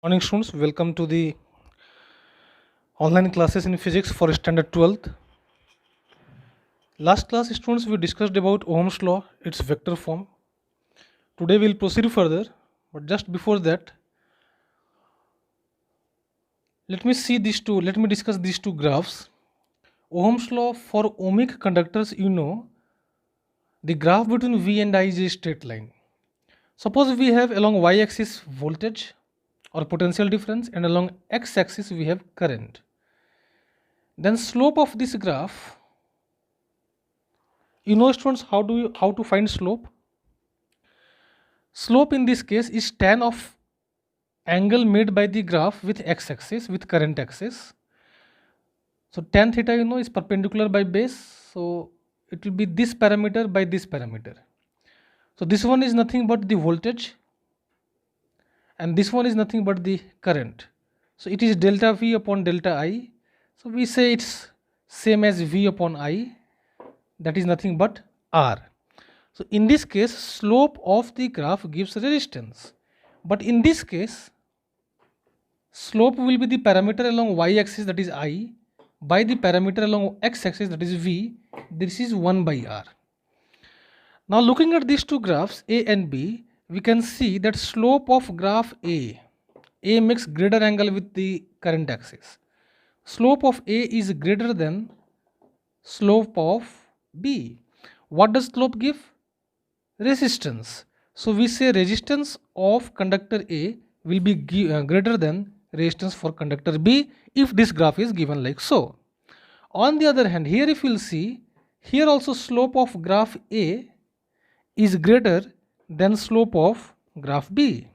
Morning students, welcome to the online classes in physics for standard 12th. Last class students we discussed about Ohm's law, its vector form. Today we'll proceed further, but just before that let me discuss these two graphs. Ohm's law for ohmic conductors, the graph between V and I is a straight line. Suppose we have along y-axis voltage or potential difference and along x-axis we have current. Then slope of this graph, students, how to find slope? Slope in this case is tan of angle made by the graph with x-axis, with current axis. So tan theta is perpendicular by base, so it will be this parameter by this parameter. So this one is nothing but the voltage and this one is nothing but the current. So it is delta V upon delta I. So we say it's same as V upon I, that is nothing but R. So in this case slope of the graph gives resistance, but in this case slope will be the parameter along y-axis, that is I, by the parameter along x-axis, that is V. This is 1 by R. Now looking at these two graphs A and B, we can see that slope of graph A makes greater angle with the current axis. Slope of A is greater than slope of B. What does slope give? Resistance. So we say resistance of conductor A will be greater than resistance for conductor B if this graph is given like so. On the other hand, here if you will see, here also slope of graph A is greater than slope of graph B.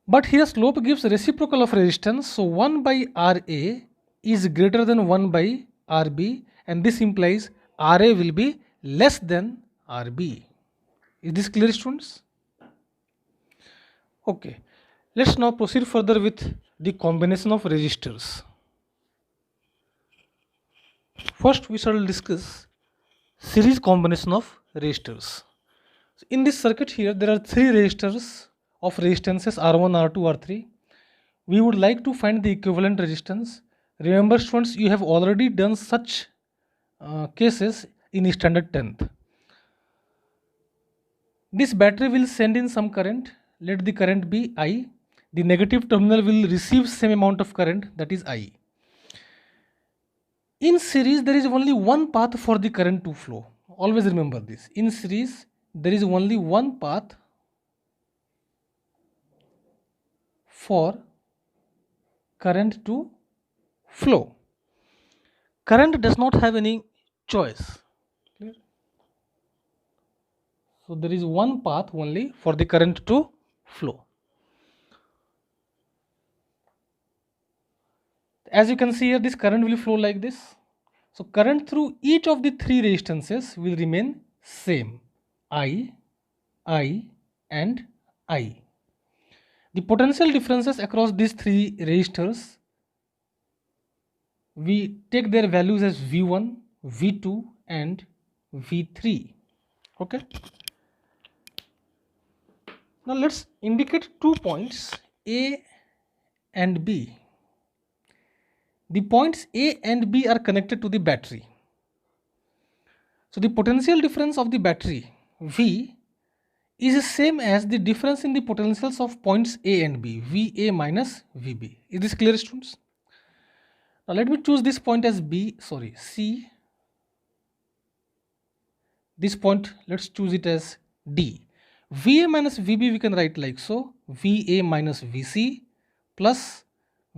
But here slope gives reciprocal of resistance, so 1 by RA is greater than 1 by RB, and this implies RA will be less than RB. Is this clear, students? Okay, let's now proceed further with the combination of resistors. First we shall discuss series combination of resistors. So in this circuit here there are three resistors of resistances R1, R2, R3. We would like to find the equivalent resistance. Remember students, you have already done such cases in standard 10th. This battery will send in some current, let the current be I. The negative terminal will receive same amount of current, that is I. In series there is only one path for the current to flow. Always remember this. In series there is only one path for current to flow. Current does not have any choice. Clear? So there is one path only for the current to flow. As you can see here, this current will flow like this. So current through each of the three resistances will remain same, I, and I. The potential differences across these three resistors, we take their values as V1, V2 and V3. Okay. Now let's indicate 2 points A and B. The points A and B are connected to the battery. So the potential difference of the battery V is the same as the difference in the potentials of points A and B, VA minus VB. Is this clear, students? Now let me choose this point as C. This point, let's choose it as D. VA minus VB we can write like so, VA minus VC plus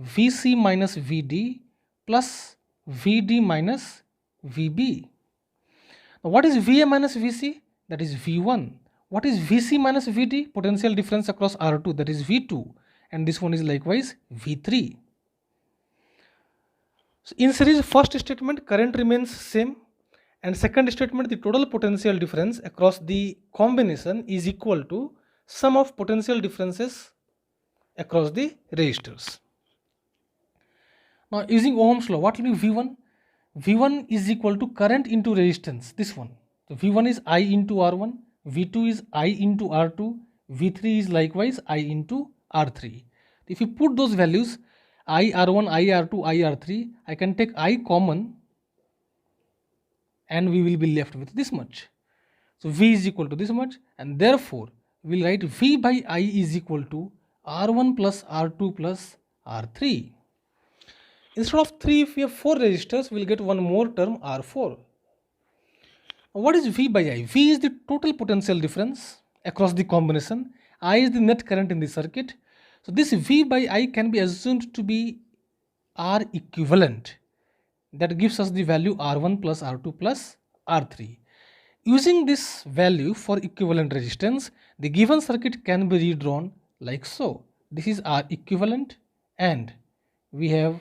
VC minus VD plus VD minus VB. Now what is VA minus VC? That is V1. What is VC minus VD? Potential difference across R2, that is V2, and this one is likewise V3. So in series, first statement current remains same, and second statement the total potential difference across the combination is equal to sum of potential differences across the resistors. Now using Ohm's law, what will be V1? V1 is equal to current into resistance, this one. So V1 is I into R1, V2 is I into R2, V3 is likewise I into R3. If you put those values I R1, I R2, I R3, I can take I common and we will be left with this much. So V is equal to this much, and therefore we will write V by I is equal to R1 plus R2 plus R3. Instead of 3, if we have 4 resistors, we will get one more term R4. What is V by I? V is the total potential difference across the combination. I is the net current in the circuit. So this V by I can be assumed to be R equivalent. That gives us the value R1 plus R2 plus R3. Using this value for equivalent resistance, the given circuit can be redrawn like so. This is R equivalent and we have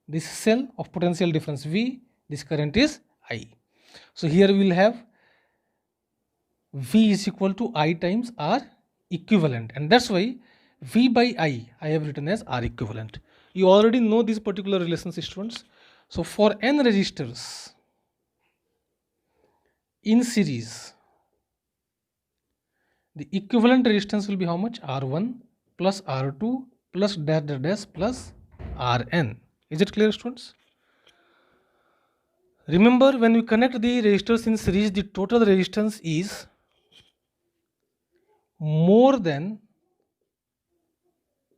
this cell of potential difference V, this current is I. So here we will have V is equal to I times R equivalent, and that's why V by I have written as R equivalent. You already know this particular relationship, students. So for n resistors in series, the equivalent resistance will be how much? R1 plus R2 plus dash dash dash plus Rn. Is it clear, students? Remember, when we connect the resistors in series, the total resistance is more than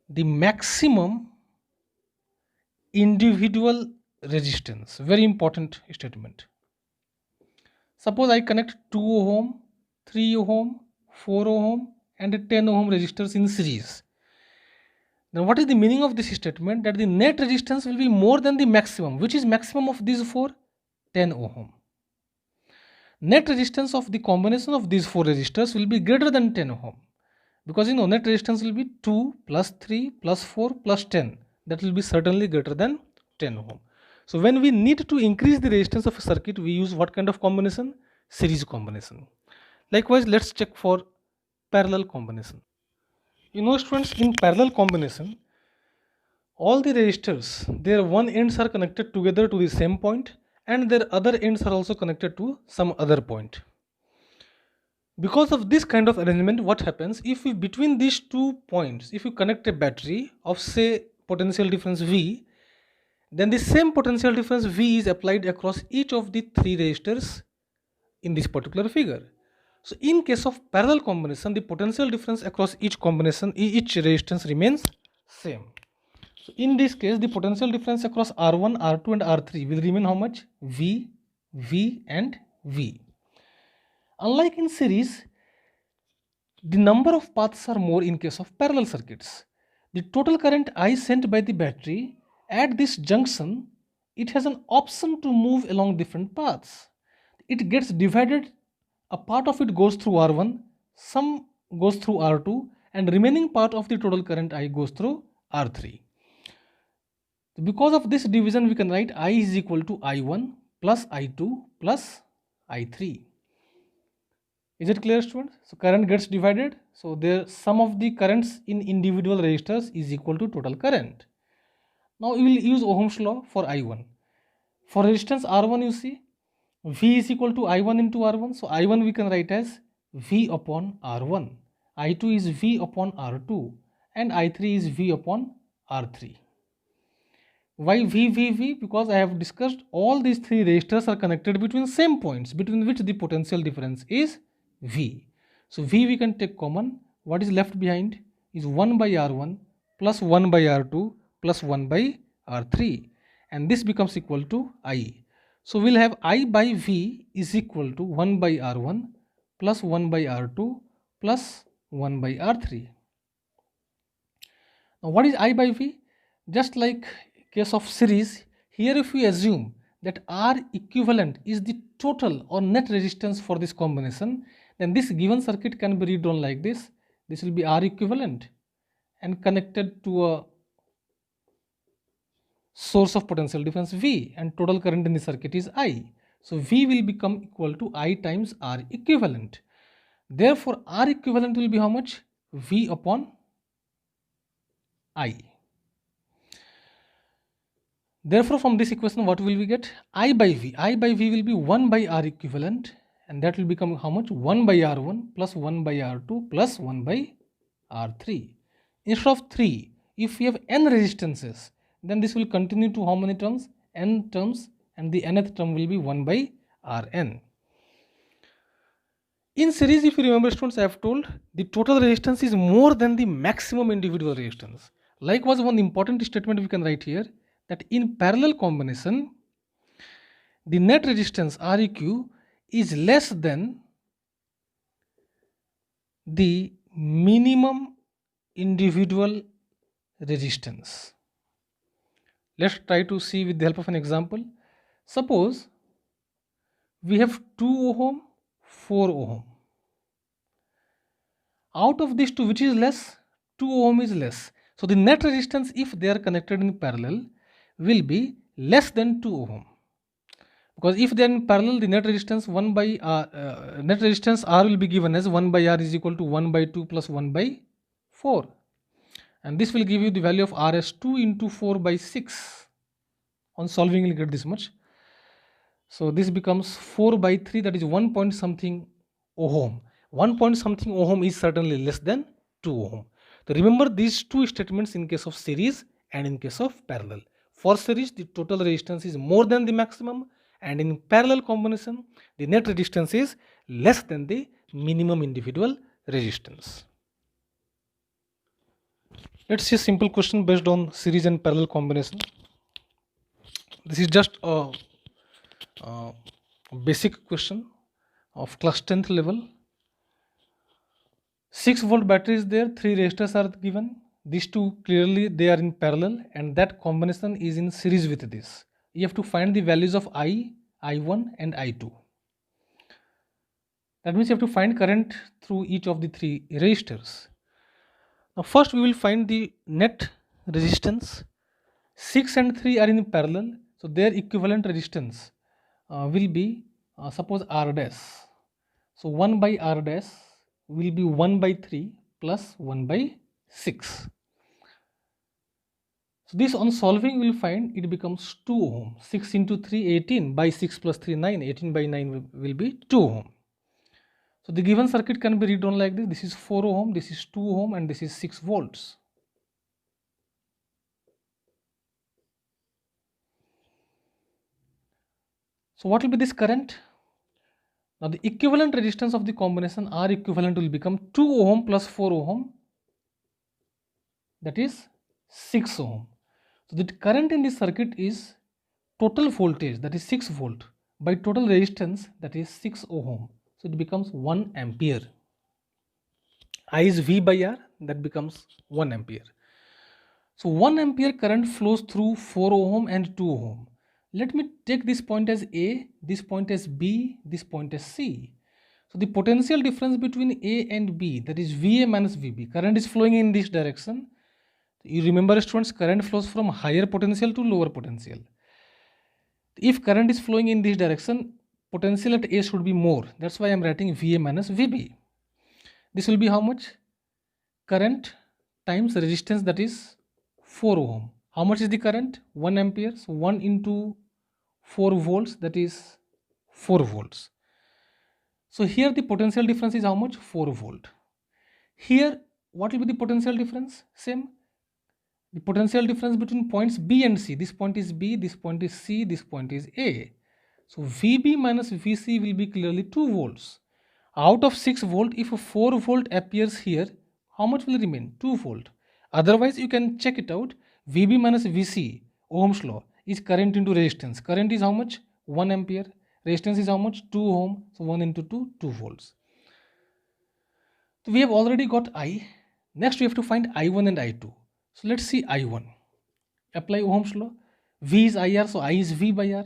the maximum individual resistance. Very important statement. Suppose I connect 2 ohm, 3 ohm, 4 ohm and 10 ohm resistors in series. Then what is the meaning of this statement? That the net resistance will be more than the maximum. Which is maximum of these 4? 10 ohm. Net resistance of the combination of these 4 resistors will be greater than 10 ohm. Because net resistance will be 2 plus 3 plus 4 plus 10. That will be certainly greater than 10 ohm. So when we need to increase the resistance of a circuit, we use what kind of combination? Series combination. Likewise, let's check for parallel combination. Students, in parallel combination, all the resistors, their one ends are connected together to the same point and their other ends are also connected to some other point. Because of this kind of arrangement, what happens, if we between these 2 points, if you connect a battery of say potential difference V, then the same potential difference V is applied across each of the 3 resistors in this particular figure. So in case of parallel combination, the potential difference across each combination, each resistance remains same. So in this case, the potential difference across R1, R2 and R3 will remain how much? V, V and V. Unlike in series, the number of paths are more in case of parallel circuits. The total current I sent by the battery at this junction, it has an option to move along different paths. It gets divided, a part of it goes through R1, some goes through R2 and remaining part of the total current I goes through R3. Because of this division, we can write I is equal to I1 plus I2 plus I3. Is it clear, students? So current gets divided. So the sum of the currents in individual resistors is equal to total current. Now we will use Ohm's law for I1. For resistance R1, you see, V is equal to I1 into R1. So I1 we can write as V upon R1. I2 is V upon R2 and I3 is V upon R3. Why V, V, V? Because I have discussed all these 3 resistors are connected between same points between which the potential difference is V. So V we can take common. What is left behind is 1 by R1 plus 1 by R2 plus 1 by R3 and this becomes equal to I. So we'll have I by V is equal to 1 by R1 plus 1 by R2 plus 1 by R3. Now what is I by V? Just like case of series, here if we assume that R equivalent is the total or net resistance for this combination, then this given circuit can be redrawn like this. This will be R equivalent and connected to a source of potential difference V and total current in the circuit is I. So V will become equal to I times R equivalent. Therefore R equivalent will be how much? V upon I. Therefore from this equation what will we get? I by V. I by V will be 1 by R equivalent and that will become how much? 1 by R1 plus 1 by R2 plus 1 by R3. Instead of 3, if we have n resistances, then this will continue to how many terms? N terms, and the nth term will be 1 by Rn. In series, if you remember students, I have told the total resistance is more than the maximum individual resistance. Likewise, one important statement we can write here, that in parallel combination, the net resistance Req is less than the minimum individual resistance. Let's try to see with the help of an example. Suppose we have 2 ohm, 4 ohm. Out of these two, which is less? 2 ohm is less. So the net resistance, if they are connected in parallel, will be less than 2 ohm. Because if they are in parallel, the net resistance net resistance R will be given as 1 by R is equal to 1 by 2 plus 1 by 4. And this will give you the value of R as 2 into 4 by 6. On solving, you will get this much. So this becomes 4 by 3, that is 1 point something ohm. 1 point something ohm is certainly less than 2 ohm. So remember these two statements in case of series and in case of parallel. For series, the total resistance is more than the maximum, and in parallel combination, the net resistance is less than the minimum individual resistance. Let's see a simple question based on series and parallel combination. This is just a basic question of class 10th level. 6-volt battery is there, 3 resistors are given. These two clearly they are in parallel, and that combination is in series with this. You have to find the values of I, I1 and I2. That means you have to find current through each of the 3 resistors. Now first we will find the net resistance. 6 and 3 are in parallel, so their equivalent resistance will be suppose R dash. So 1 by R dash will be 1 by 3 plus 1 by 6. So this on solving we will find it becomes 2 ohm. 6 into 3, 18 by 6 plus 3, 9. 18 by 9 will be 2 ohm. So the given circuit can be redrawn like this. This is 4 ohm, this is 2 ohm, and this is 6 volts. So what will be this current? Now the equivalent resistance of the combination R equivalent will become 2 ohm plus 4 ohm, that is 6 ohm. So the current in this circuit is total voltage, that is 6 volt, by total resistance, that is 6 ohm. So it becomes 1 ampere. I is V by R, that becomes 1 ampere. So 1 ampere current flows through 4 ohm and 2 ohm. Let me take this point as A, this point as B, this point as C. So the potential difference between A and B, that is VA minus VB, current is flowing in this direction. You remember students, current flows from higher potential to lower potential. If current is flowing in this direction, potential at A should be more. That's why I am writing VA minus VB. This will be how much? Current times resistance, that is 4 ohm. How much is the current? 1 ampere. So 1 into 4 volts, that is 4 volts. So here the potential difference is how much? 4 volt. Here what will be the potential difference? Same. The potential difference between points B and C. This point is B, this point is C, this point is A. So VB minus VC will be clearly 2 volts. Out of 6 volt, if a 4 volt appears here, how much will remain? 2 volt. Otherwise, you can check it out. VB minus VC, Ohm's law, is current into resistance. Current is how much? 1 ampere. Resistance is how much? 2 ohm. So 1 into 2, 2 volts. So we have already got I. Next, we have to find I1 and I2. So let's see I1. Apply Ohm's law. V is IR, so I is V by R.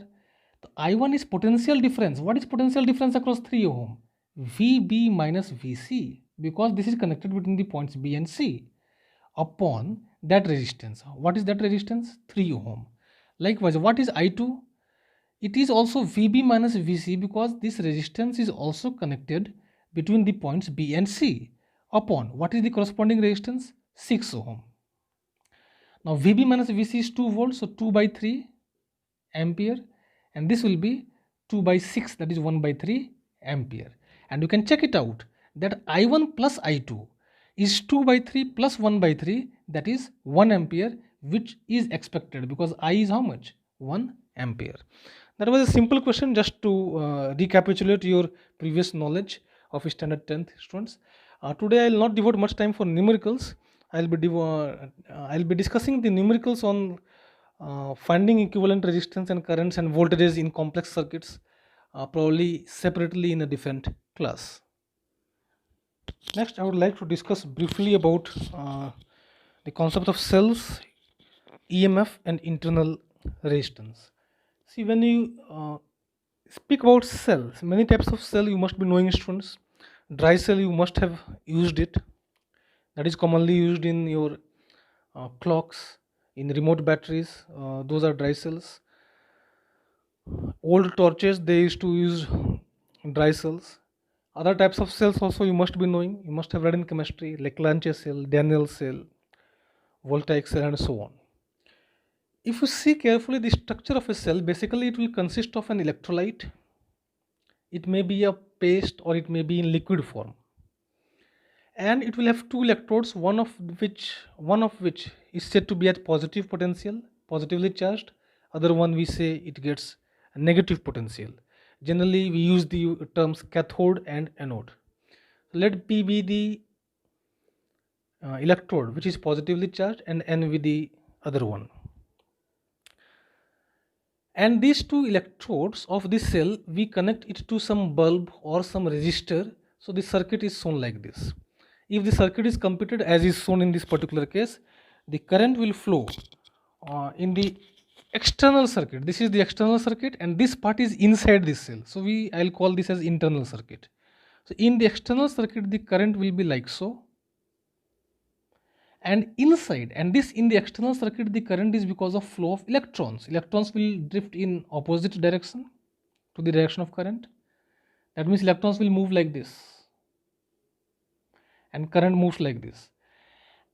So I1 is potential difference. What is potential difference across 3 ohm? VB minus VC, because this is connected between the points B and C, upon that resistance. What is that resistance? 3 ohm. Likewise, what is I2? It is also VB minus VC, because this resistance is also connected between the points B and C, upon what is the corresponding resistance? 6 ohm. Now VB minus VC is 2 volts, so 2 by 3 ampere, and this will be 2 by 6, that is 1 by 3 ampere. And you can check it out that I1 plus I2 is 2 by 3 plus 1 by 3, that is 1 ampere, which is expected because I is how much? 1 ampere. That was a simple question just to recapitulate your previous knowledge of standard 10th students. Today I will not devote much time for numericals. I'll be discussing the numericals on finding equivalent resistance and currents and voltages in complex circuits, probably separately in a different class. Next, I would like to discuss briefly about the concept of cells, EMF, and internal resistance. See, when you speak about cells, many types of cell you must be knowing, students. Dry cell, you must have used it. That is commonly used in your clocks, in remote batteries. Those are dry cells. Old torches, they used to use dry cells. Other types of cells also you must be knowing. You must have read in chemistry, like Leclanché cell, Daniell cell, voltaic cell, and so on. If you see carefully the structure of a cell, basically it will consist of an electrolyte. It may be a paste or it may be in liquid form. And it will have two electrodes, one of which is said to be at positive potential, positively charged. Other one we say it gets a negative potential. Generally we use the terms cathode and anode. Let P be the electrode which is positively charged and N with the other one. And these two electrodes of this cell, we connect it to some bulb or some resistor. So the circuit is shown like this. If the circuit is computed as is shown in this particular case, the current will flow in the external circuit. This is the external circuit and this part is inside this cell. So I'll call this as internal circuit. So in the external circuit, the current will be like so. And inside, and this in the external circuit, the current is because of flow of electrons. Electrons will drift in opposite direction to the direction of current. That means electrons will move like this and current moves like this.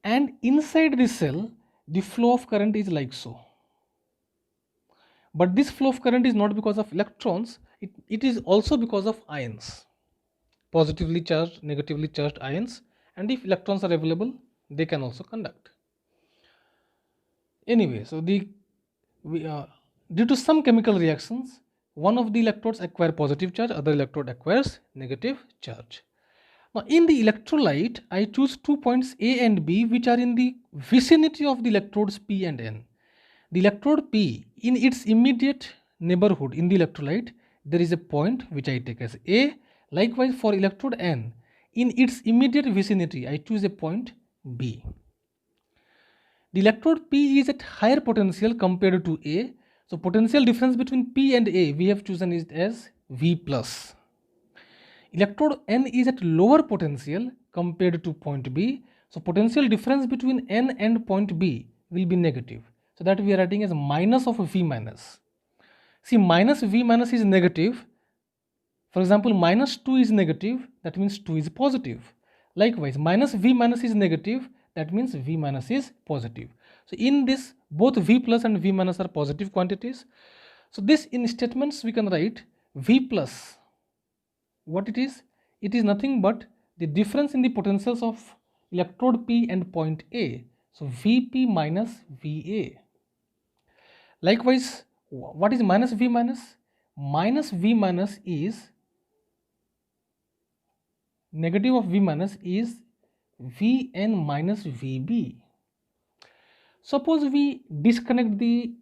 And inside this cell, the flow of current is like so. But this flow of current is not because of electrons, it is also because of ions, positively charged, negatively charged ions. And if electrons are available, they can also conduct. Anyway, so due to some chemical reactions, one of the electrodes acquire positive charge, other electrode acquires negative charge. Now in the electrolyte, I choose 2 points A and B which are in the vicinity of the electrodes P and N. The electrode P, in its immediate neighborhood in the electrolyte, there is a point which I take as A. Likewise for electrode N, in its immediate vicinity, I choose a point B. The electrode P is at higher potential compared to A. So potential difference between P and A we have chosen it as V plus. Electrode N is at lower potential compared to point B. So potential difference between N and point B will be negative. So that we are writing as minus of V minus. See, minus V minus is negative. For example, minus 2 is negative, that means 2 is positive. Likewise, minus V minus is negative, that means V minus is positive. So in this, both V plus and V minus are positive quantities. So this in statements we can write V plus. What it is? It is nothing but the difference in the potentials of electrode P and point A. So Vp minus Va. Likewise, what is minus V minus? Minus V minus is, negative of V minus is Vn minus Vb. Suppose we disconnect the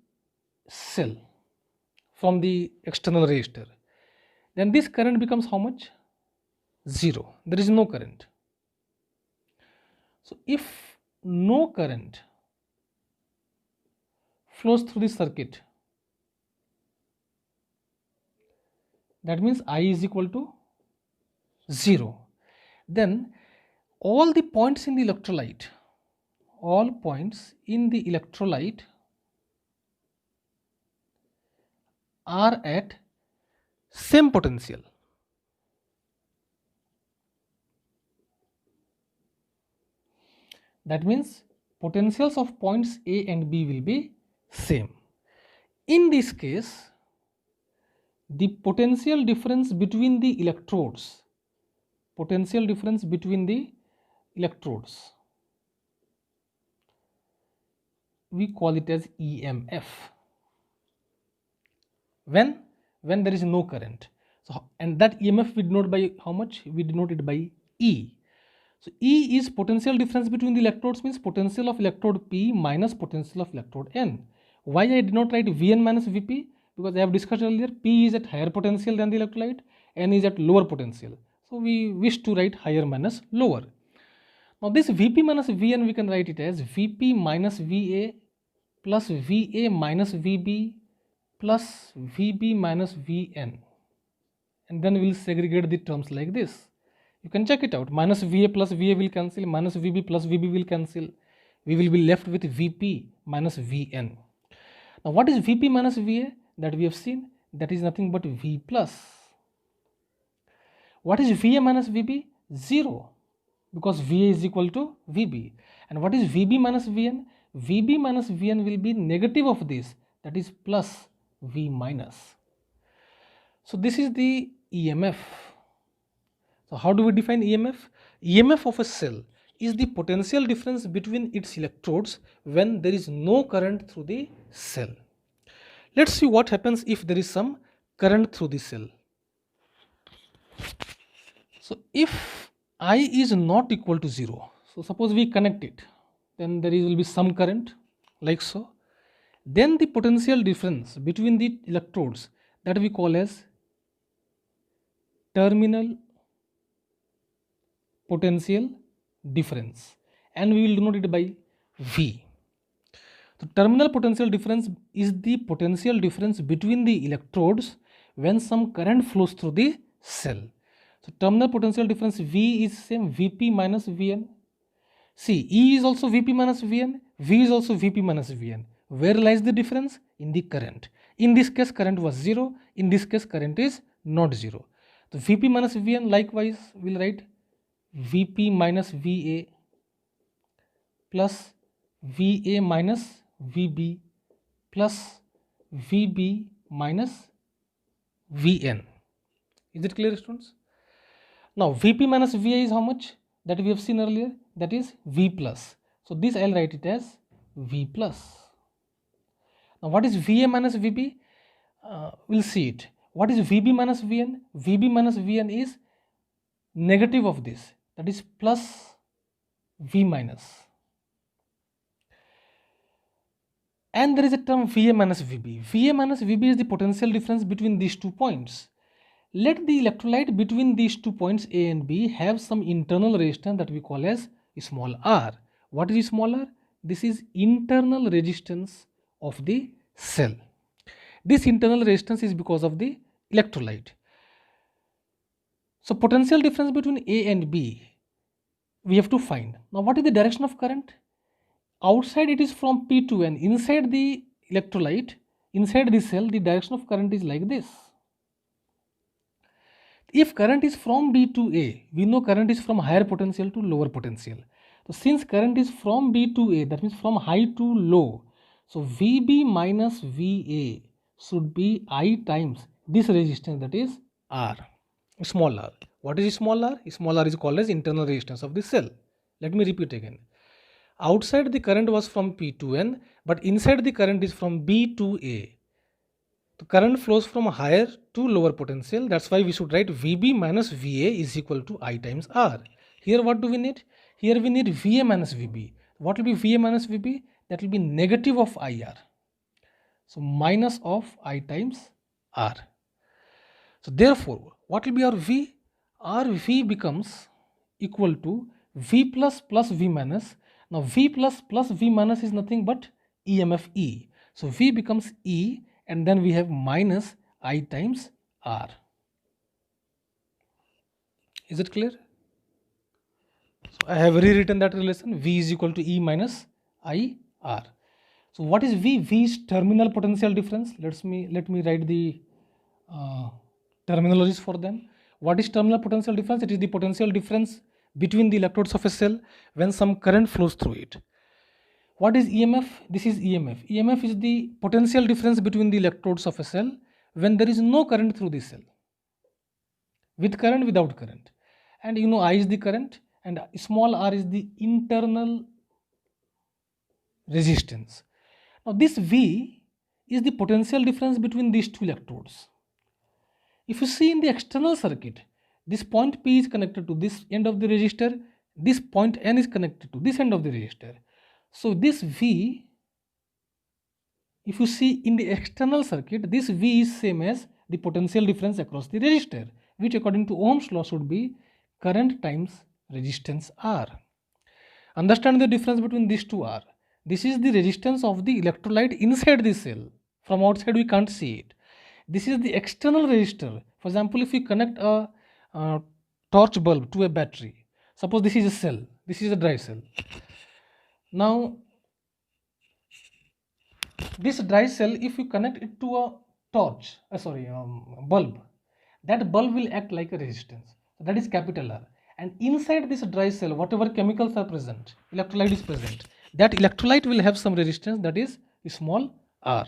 cell from the external resistor, then this current becomes how much? 0. There is no current. So if no current flows through the circuit, that means I is equal to 0. Then all the points in the electrolyte, are at same potential. That means potentials of points A and B will be same. In this case, the potential difference between the electrodes, we call it as EMF. When there is no current. So, and that EMF we denote by how much? We denote it by E. So E is potential difference between the electrodes, means potential of electrode P minus potential of electrode N. Why I did not write Vn minus Vp? Because I have discussed earlier, P is at higher potential than the electrolyte, N is at lower potential. So we wish to write higher minus lower. Now this Vp minus Vn we can write it as Vp minus Va plus Va minus Vb plus Vb minus Vn. And then we will segregate the terms like this. You can check it out. Minus Va plus Va will cancel, minus Vb plus Vb will cancel. We will be left with Vp minus Vn. Now what is Vp minus Va? That we have seen, that is nothing but V plus. What is Va minus Vb? 0, because Va is equal to Vb. And what is Vb minus Vn? Vb minus Vn will be negative of this, that is plus V minus. So this is the EMF. So how do we define EMF? EMF of a cell is the potential difference between its electrodes when there is no current through the cell. Let's see what happens if there is some current through the cell. So if I is not equal to 0, so suppose we connect it, then there will be some current like so. Then the potential difference between the electrodes, that we call as terminal potential difference, and we will denote it by V. So terminal potential difference is the potential difference between the electrodes when some current flows through the cell. So terminal potential difference V is same Vp minus Vn. See, E is also Vp minus Vn, V is also Vp minus Vn. Where lies the difference? In the current. In this case current was 0, in this case current is not 0. So Vp minus Vn, likewise we will write Vp minus Va plus Va minus Vb plus Vb minus Vn. Is it clear, students? Now Vp minus Va is how much? That we have seen earlier, that is V plus. So this I will write it as V plus. Now what is Va minus Vb? We'll see it. What is Vb minus Vn? Vb minus Vn is negative of this, that is plus V minus. And there is a term Va minus Vb. Va minus Vb is the potential difference between these 2 points. Let the electrolyte between these 2 points A and B have some internal resistance that we call as small r. What is small r? This is internal resistance of the cell. This internal resistance is because of the electrolyte. So potential difference between A and B we have to find. Now what is the direction of current? Outside it is from P to N. Inside the electrolyte, inside the cell, the direction of current is like this. If current is from B to A, we know current is from higher potential to lower potential. So since current is from B to A, that means from high to low, so Vb minus Va should be I times this resistance, that is R, small r. What is small r? Small r is called as internal resistance of the cell. Let me repeat again. Outside the current was from P to N, but inside the current is from B to A. The current flows from higher to lower potential. That's why we should write Vb minus Va is equal to I times R. Here what do we need? Here we need Va minus Vb. What will be Va minus Vb? That will be negative of IR. So minus of I times R. So therefore, what will be our V? Our V becomes equal to V plus plus V minus. Now V plus plus V minus is nothing but EMF E. So V becomes E, and then we have minus I times R. Is it clear? So I have rewritten that relation. V is equal to E minus I R. So what is V? V is terminal potential difference. Let me write the terminologies for them. What is terminal potential difference? It is the potential difference between the electrodes of a cell when some current flows through it. What is EMF? This is EMF. EMF is the potential difference between the electrodes of a cell when there is no current through this cell, with current, without current. And you know I is the current and small r is the internal resistance. Now this V is the potential difference between these two electrodes. If you see in the external circuit, this point P is connected to this end of the resistor, this point N is connected to this end of the resistor. So this V, if you see in the external circuit, this V is same as the potential difference across the resistor, which according to Ohm's law should be current times resistance R. Understand the difference between these two R. This is the resistance of the electrolyte inside the cell. From outside we can't see it. This is the external resistor. For example, if we connect a torch bulb to a battery, suppose this is a cell, this is a dry cell. Now this dry cell, if you connect it to a torch, bulb, that bulb will act like a resistance. So that is capital R. And inside this dry cell, whatever chemicals are present, electrolyte is present, that electrolyte will have some resistance, that is small r.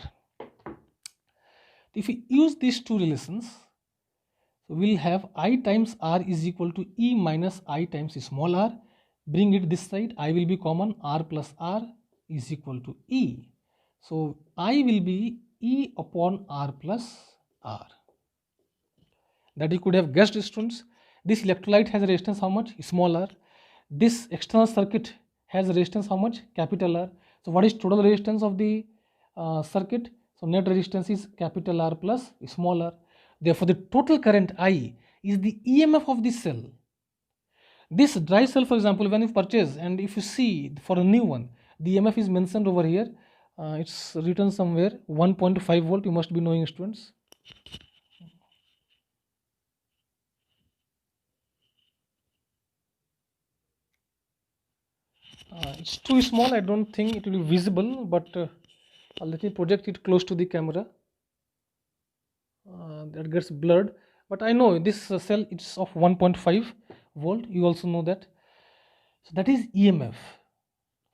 If we use these two relations, we will have I times R is equal to E minus I times small r. Bring it this side, I will be common, R plus R is equal to E. So I will be E upon R plus R. That you could have guessed, students. This electrolyte has a resistance how much? Small r. This external circuit has a resistance how much? Capital R. So what is total resistance of the circuit? So net resistance is capital R plus small r. Therefore the total current I is the EMF of this cell. This dry cell, for example, when you purchase, and if you see for a new one, the EMF is mentioned over here. It's written somewhere 1.5 volt. You must be knowing, students. It's too small, I don't think it will be visible, but let me project it close to the camera. That gets blurred, but I know this cell is of 1.5 volt. You also know that. So that is EMF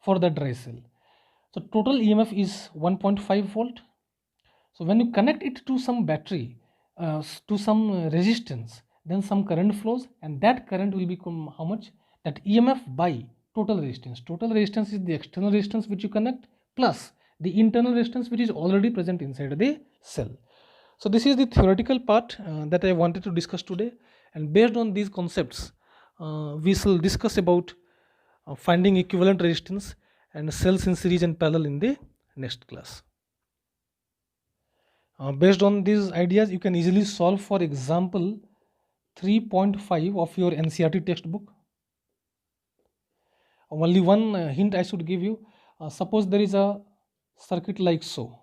for the dry cell. So total EMF is 1.5 volt. So when you connect it to some battery, to some resistance, then some current flows, and that current will become how much? That EMF by total resistance. Total resistance is the external resistance which you connect plus the internal resistance which is already present inside the cell. So this is the theoretical part that I wanted to discuss today, and based on these concepts we shall discuss about finding equivalent resistance and cells in series and parallel in the next class. Based on these ideas, you can easily solve for example 3.5 of your NCERT textbook. Only one hint I should give you. Suppose there is a circuit like so.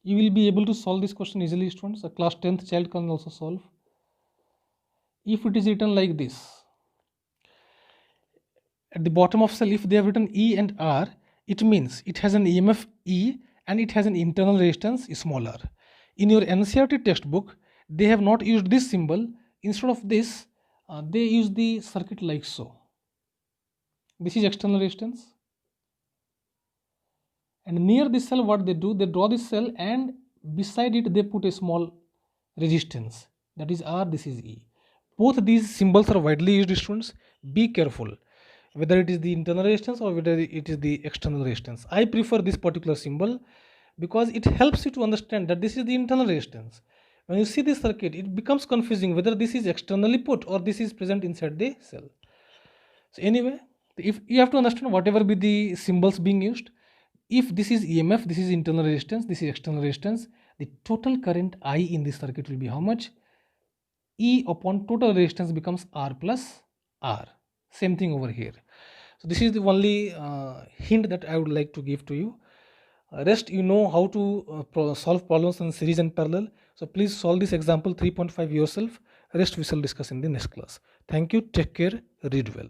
You will be able to solve this question easily, students. A class 10th child can also solve. If it is written like this, at the bottom of cell, if they have written E and R, it means it has an EMF E and it has an internal resistance smaller. In your NCERT textbook, they have not used this symbol. Instead of this, they use the circuit like so. This is external resistance, and near this cell what they do, they draw this cell and beside it they put a small resistance, that is R, this is E. Both these symbols are widely used, students. Be careful whether it is the internal resistance or whether it is the external resistance. I prefer this particular symbol because it helps you to understand that this is the internal resistance. When you see this circuit, it becomes confusing whether this is externally put or this is present inside the cell. So anyway, if you have to understand whatever be the symbols being used, if this is EMF, this is internal resistance, this is external resistance, the total current I in this circuit will be how much? E upon total resistance becomes R plus R. Same thing over here. So this is the only hint that I would like to give to you. Rest you know how to solve problems in series and parallel. So please solve this example 3.5 yourself. Rest we shall discuss in the next class. Thank you. Take care. Read well.